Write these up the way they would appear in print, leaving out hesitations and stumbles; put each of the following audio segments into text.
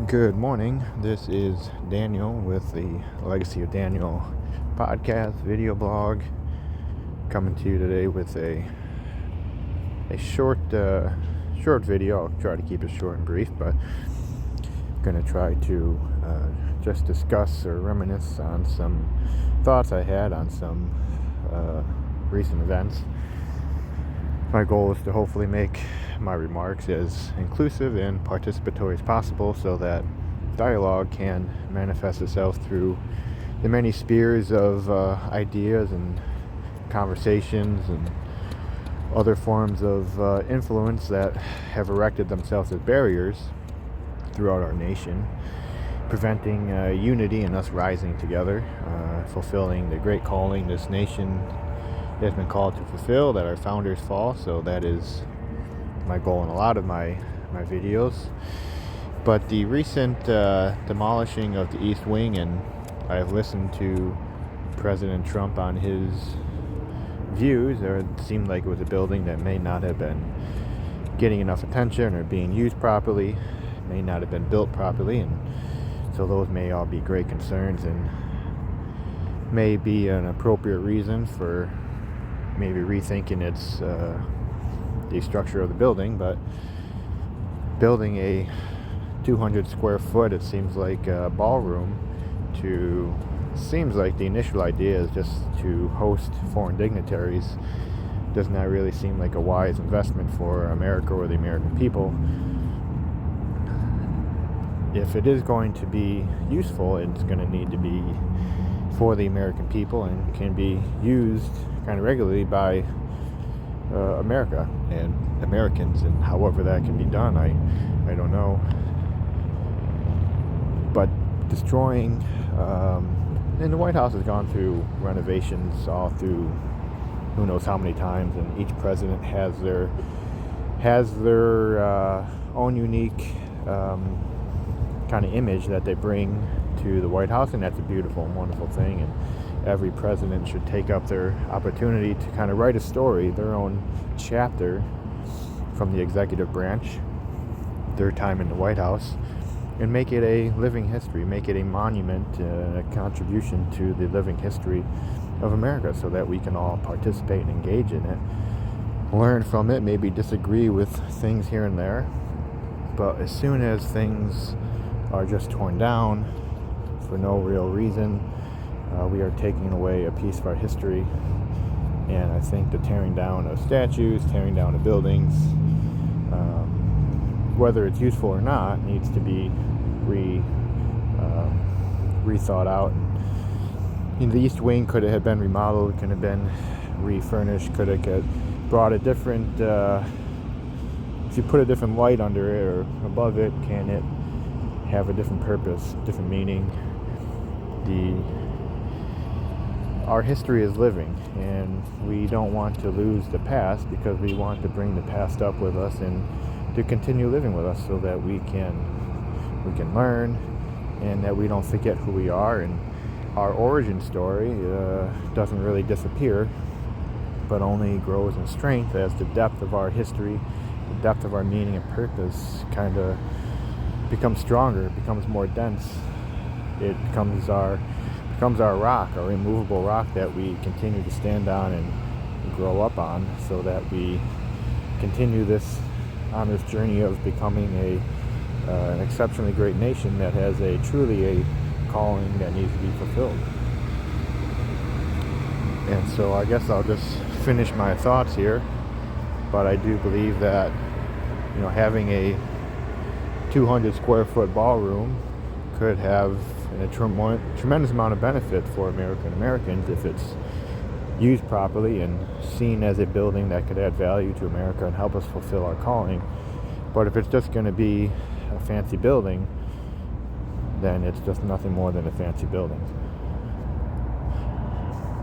Good morning. This is Daniel with the Legacy of Daniel podcast video blog, coming to you today with a short video. I'll try to keep it short and brief, but I'm going to try to just discuss or reminisce on some thoughts I had on some recent events. My goal is to hopefully make my remarks as inclusive and participatory as possible so that dialogue can manifest itself through the many spheres of ideas and conversations and other forms of influence that have erected themselves as barriers throughout our nation, preventing unity and us rising together, fulfilling the great calling this nation has been called to fulfill, that our founders fall. So that is my goal in a lot of my videos. But the recent demolishing of the East Wing, and I've listened to President Trump on his views, or it seemed like it was a building that may not have been getting enough attention or being used properly, may not have been built properly, and so those may all be great concerns and may be an appropriate reason for maybe rethinking its the structure of the building. But building a 200 square foot, it seems like, ballroom seems like the initial idea is just to host foreign dignitaries, does not really seem like a wise investment for America or the American people. If it is going to be useful, it's going to need to be for the American people and can be used kind of regularly by America and Americans, and however that can be done, I don't know. But destroying, and the White House has gone through renovations all through who knows how many times, and each president has their own unique kind of image that they bring to the White House, and that's a beautiful and wonderful thing. And every president should take up their opportunity to kind of write a story, their own chapter from the executive branch, their time in the White House, and make it a living history, make it a monument, a contribution to the living history of America, so that we can all participate and engage in it, learn from it, maybe disagree with things here and there. But as soon as things are just torn down for no real reason, we are taking away a piece of our history. And I think the tearing down of statues, tearing down of buildings, whether it's useful or not, needs to be rethought out. And the East Wing could have been remodeled, could have been refurnished, could have brought a different, if you put a different light under it or above it, can it have a different purpose, different meaning? Our history is living, and we don't want to lose the past, because we want to bring the past up with us and to continue living with us, so that we can learn, and that we don't forget who we are. And our origin story doesn't really disappear, but only grows in strength as the depth of our history, the depth of our meaning and purpose kind of becomes stronger, becomes more dense. It becomes our rock, our immovable rock that we continue to stand on and grow up on, so that we continue on this journey of becoming an exceptionally great nation that has truly a calling that needs to be fulfilled. And so I guess I'll just finish my thoughts here. But I do believe that, having a 200 square foot ballroom could have a tremendous amount of benefit for Americans if it's used properly and seen as a building that could add value to America and help us fulfill our calling. But if it's just going to be a fancy building, then it's just nothing more than a fancy building.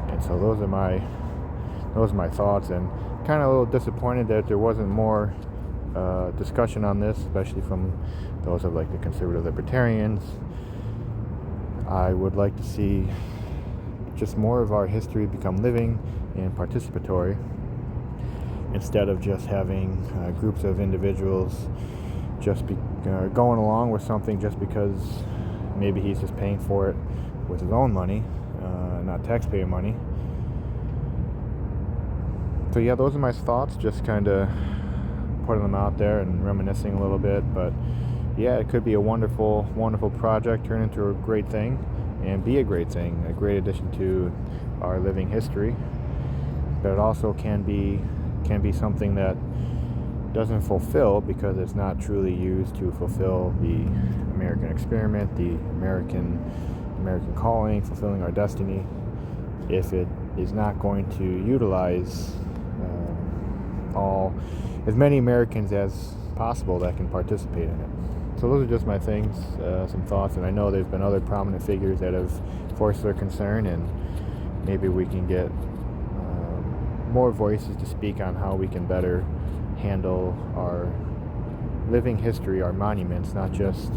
And so those are my thoughts, and kind of a little disappointed that there wasn't more discussion on this, especially from those of like the conservative libertarians. I would like to see just more of our history become living and participatory, instead of just having groups of individuals going along with something just because maybe he's just paying for it with his own money, not taxpayer money. So yeah, those are my thoughts, just kind of putting them out there and reminiscing a little bit. But yeah, it could be a wonderful, wonderful project, turn into a great thing, and be a great thing, a great addition to our living history. But it also can be something that doesn't fulfill, because it's not truly used to fulfill the American experiment, the American calling, fulfilling our destiny, if it is not going to utilize as many Americans as possible that can participate in it. So those are just my things, some thoughts, and I know there's been other prominent figures that have voiced their concern, and maybe we can get more voices to speak on how we can better handle our living history, our monuments, not just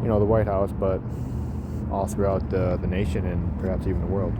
the White House, but all throughout the nation and perhaps even the world.